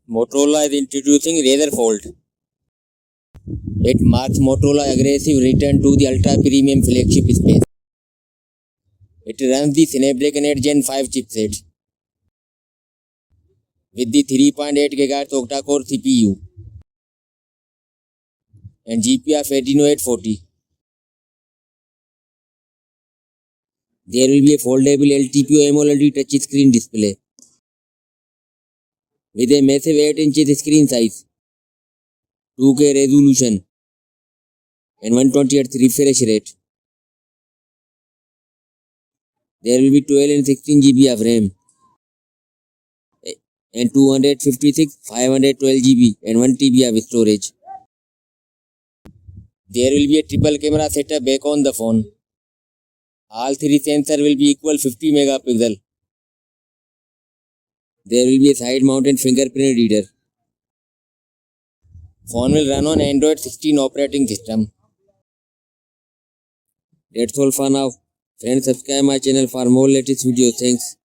Motorola is introducing Razr Fold. It marks Motorola's aggressive return to the ultra-premium flagship space. It runs the Snapdragon 8 Gen 5 chipset with the 3.8 GHz octa-core CPU and GPU of Adreno 840. There will be a foldable LTPO AMOLED touchscreen display with a massive 8 inches screen size, 2K resolution and 120Hz refresh rate. There will be 12 and 16 GB of RAM and 256, 512 GB and 1 TB of storage. There will be a triple camera setup back on the phone. All three sensors will be equal 50 megapixel. There will be a side mounted fingerprint reader. Phone will run on Android 16 operating system. That's all for now. Friends, subscribe my channel for more latest videos. Thanks.